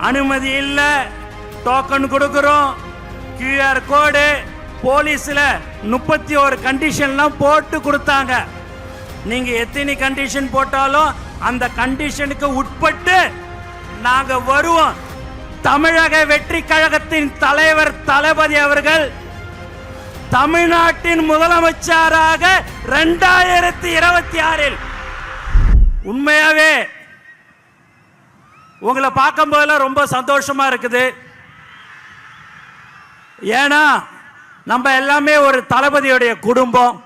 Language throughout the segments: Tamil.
அனுமதி இல்ல, டோக்கன் கொடுக்கிறோம், QR கோடு, போலீஸ்ல 31 கண்டிஷன்லாம் போட்டு கொடுத்தாங்க. நீங்க எத்தனை கண்டிஷன் போட்டாலும் அந்த கண்டிஷனுக்கு உட்பட்டு நாங்க வருவோம். தமிழக வெற்றி கழகத்தின் தலைவர் தளபதி அவர்கள் தமிழ்நாட்டின் முதலமைச்சராக 2026 உண்மையாவே உங்களை பார்க்கும் போதெல்லாம் ரொம்ப சந்தோஷமா இருக்குது. ஏன்னா நம்ம எல்லாமே ஒரு தளபதியுடைய குடும்பம்.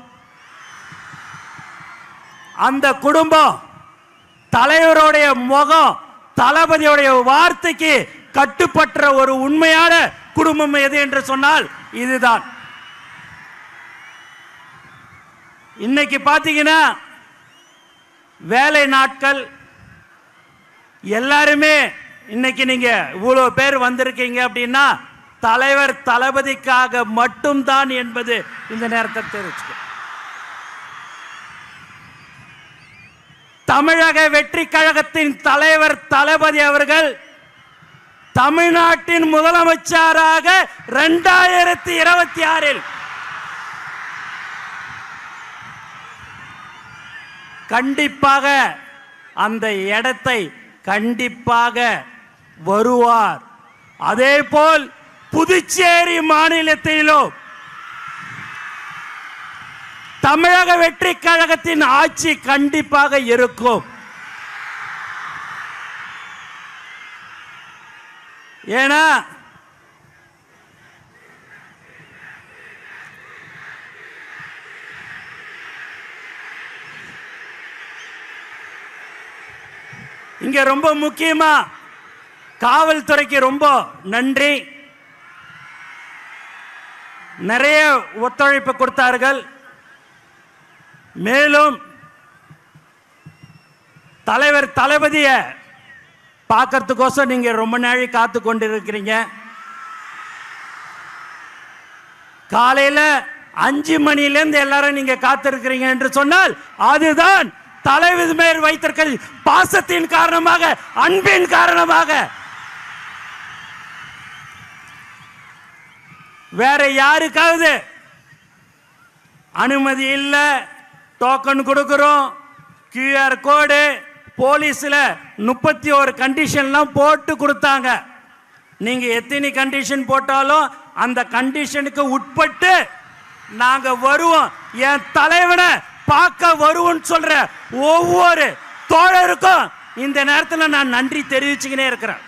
அந்த குடும்பம் தலைவருடைய முகம், தளபதியுடைய வார்த்தைக்கு கட்டுப்பட்ட ஒரு உண்மையான குடும்பம் எது என்று சொன்னால் இதுதான். இன்னைக்கு பாத்தீங்கன்னா வேலை நாட்கள் எல்லாருமே இன்னைக்கு நீங்க இவ்வளவு பேர் வந்திருக்கீங்க அப்படின்னா தலைவர் தளபதிக்காக மட்டும்தான் என்பது இந்த நேரத்தை தெரிவிச்சுக்க. தமிழக வெற்றி கழகத்தின் தலைவர் தளபதி அவர்கள் தமிழ்நாட்டின் முதலமைச்சராக 2026 கண்டிப்பாக அந்த இடத்தை கண்டிப்பாக வருவார். அதேபோல் புதுச்சேரி மாநிலத்திலும் தமிழக வெற்றி கழகத்தின் ஆட்சி கண்டிப்பாக இருக்கும். ஏன்னா இங்க ரொம்ப முக்கியமா காவல்துறைக்கு ரொம்ப நன்றி. நிறைய ஒத்துழைப்பு கொடுத்தார்கள். மேலும் தலைவர் தளபதிய பார்க்கறதுக்கோசம் நீங்க ரொம்ப நாளை காத்து கொண்டிருக்கிறீங்க. காலையில 5 மணியிலிருந்து எல்லாரும் நீங்க காத்திருக்கிறீங்க என்று சொன்னால் அதுதான் தலைவர் மேல் வைத்திருக்க பாசத்தின் காரணமாக, அன்பின் காரணமாக. வேற யாருக்காவது அனுமதி இல்ல, டோக்கன் கொடுக்கிறோம், QR கோடு, போலீஸ்ல 31 கண்டிஷன்லாம் போட்டு கொடுத்தாங்க. நீங்க எத்தனை கண்டிஷன் போட்டாலும் அந்த கண்டிஷனுக்கு உட்பட்டு நாங்க வருவோம். என் தலைவனை பார்க்க வருவோம் சொல்ற ஒவ்வொரு தோழருக்கும் இந்த நேரத்தில் நான் நன்றி தெரிவிச்சுக்கினே இருக்கிறேன்.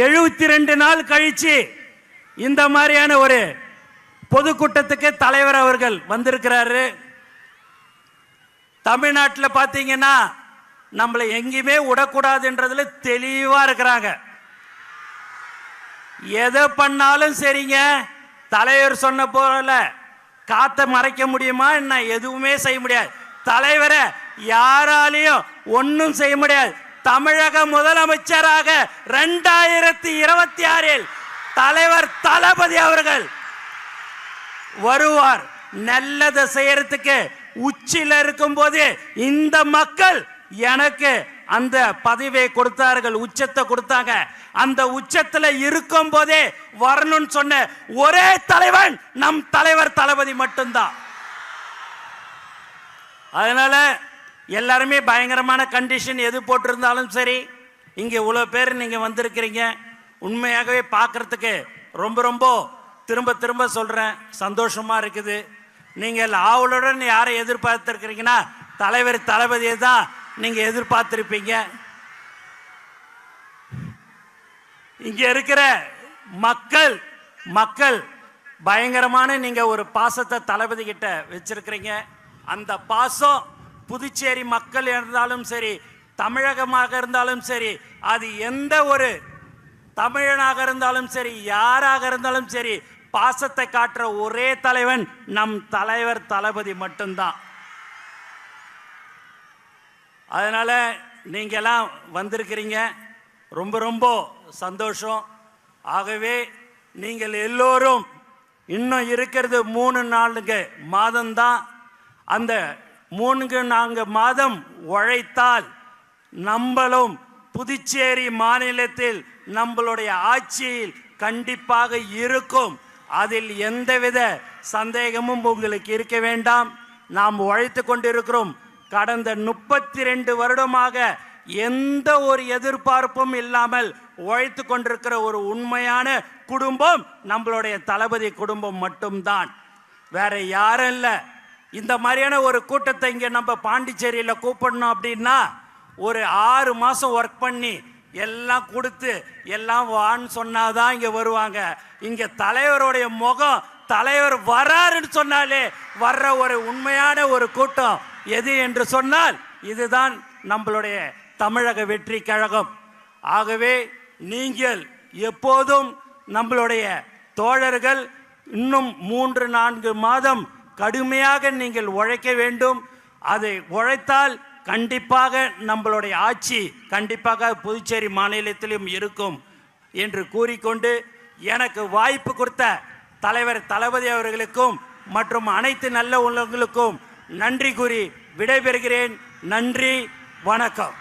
72 நாள் கழிச்சு இந்த மாதிரியான ஒரு பொதுக்கூட்டத்துக்கு தலைவர் அவர்கள் வந்திருக்கிறாரு. தமிழ்நாட்டில் பார்த்தீங்கன்னா நம்மளை எங்கேயுமே விடக்கூடாதுன்றதுல தெளிவா இருக்கிறாங்க. எதை பண்ணாலும் சரிங்க, தலைவர் சொன்ன போல காத்த மறைக்க முடியுமா என்ன? எதுவுமே செய்ய முடியாது. தலைவரை யாராலையும் ஒன்னும் செய்ய முடியாது. தமிழக முதலமைச்சராக 2026 தலைவர் தளபதி அவர்கள் வருவார். நல்லதை செய்யறதுக்கு உச்சில இருக்கும் போது இந்த மக்கள் எனக்கு அந்த பதவியை கொடுத்தார்கள், உச்சத்தை கொடுத்தாங்க. அந்த உச்சத்துல இருக்கும் போதே வரணும்னு சொன்ன ஒரே தலைவன் நம் தலைவர் தளபதி மட்டும்தான். அதனால எல்லாருமே பயங்கரமான கண்டிஷன் எது போட்டிருந்தாலும் சரி, இங்க இவ்வளவு பேர் நீங்க வந்திருக்கிறீங்க. உண்மையாகவே பார்க்கறதுக்கு ரொம்ப ரொம்ப திரும்ப திரும்ப சொல்றேன், சந்தோஷமா இருக்குது. நீங்கள் ஆவலுடன் யாரை எதிர்பார்த்திருக்கிறீங்கன்னா தலைவர் தளபதியை தான் நீங்க எதிர்பார்த்திருப்பீங்க. இங்க இருக்கிற மக்கள் பயங்கரமான நீங்க ஒரு பாசத்தை தளபதி கிட்ட வச்சிருக்கிறீங்க. அந்த பாசம் புதுச்சேரி மக்கள் இருந்தாலும் சரி, தமிழகமாக இருந்தாலும் சரி, அது எந்த ஒரு தமிழனாக இருந்தாலும் சரி, யாராக இருந்தாலும் சரி, பாசத்தை காட்டுற ஒரே தலைவன் நம் தலைவர் தளபதி மட்டும்தான். அதனால நீங்க எல்லாம் வந்திருக்கிறீங்க, ரொம்ப ரொம்ப சந்தோஷம். ஆகவே நீங்கள் எல்லோரும் இன்னும் இருக்கிறது 3-4 மாதம்தான். அந்த 3-4 மாதம் உழைத்தால் நம்மளும் புதுச்சேரி மாநிலத்தில் நம்மளுடைய ஆட்சியில் கண்டிப்பாக இருக்கும். அதில் எந்தவித சந்தேகமும் உங்களுக்கு இருக்க வேண்டாம். நாம் உழைத்து கொண்டிருக்கிறோம். கடந்த 32 வருடமாக எந்த ஒரு எதிர்பார்ப்பும் இல்லாமல் உழைத்து கொண்டிருக்கிற ஒரு உண்மையான குடும்பம் நம்மளுடைய தளபதி குடும்பம் மட்டும்தான், வேற யாரும் இல்லை. இந்த மாதிரியான ஒரு கூட்டத்தை இங்கே நம்ம பாண்டிச்சேரியில் கூப்பிடணும் அப்படின்னா ஒரு 6 மாதம் ஒர்க் பண்ணி எல்லாம் கொடுத்து எல்லாம் வான்னு சொன்னாதான் இங்கே வருவாங்க. இங்கே தலைவருடைய முகம், தலைவர் வராருன்னு சொன்னாலே வர்ற ஒரு உண்மையான ஒரு கூட்டம் எது என்று சொன்னால் இதுதான் நம்மளுடைய தமிழக வெற்றி கழகம். ஆகவே நீங்கள் எப்போதும் நம்மளுடைய தோழர்கள் இன்னும் 3-4 மாதம் கடுமையாக நீங்கள் உழைக்க வேண்டும். அதை உழைத்தால் கண்டிப்பாக நம்மளுடைய ஆட்சி கண்டிப்பாக புதுச்சேரி மாநிலத்திலும் இருக்கும் என்று கூறிக்கொண்டு எனக்கு வாய்ப்பு கொடுத்த தலைவர் தளபதி அவர்களுக்கும் மற்றும் அனைத்து நல்ல உள்ளங்களுக்கும் நன்றி கூறி விடைபெறுகிறேன். நன்றி, வணக்கம்.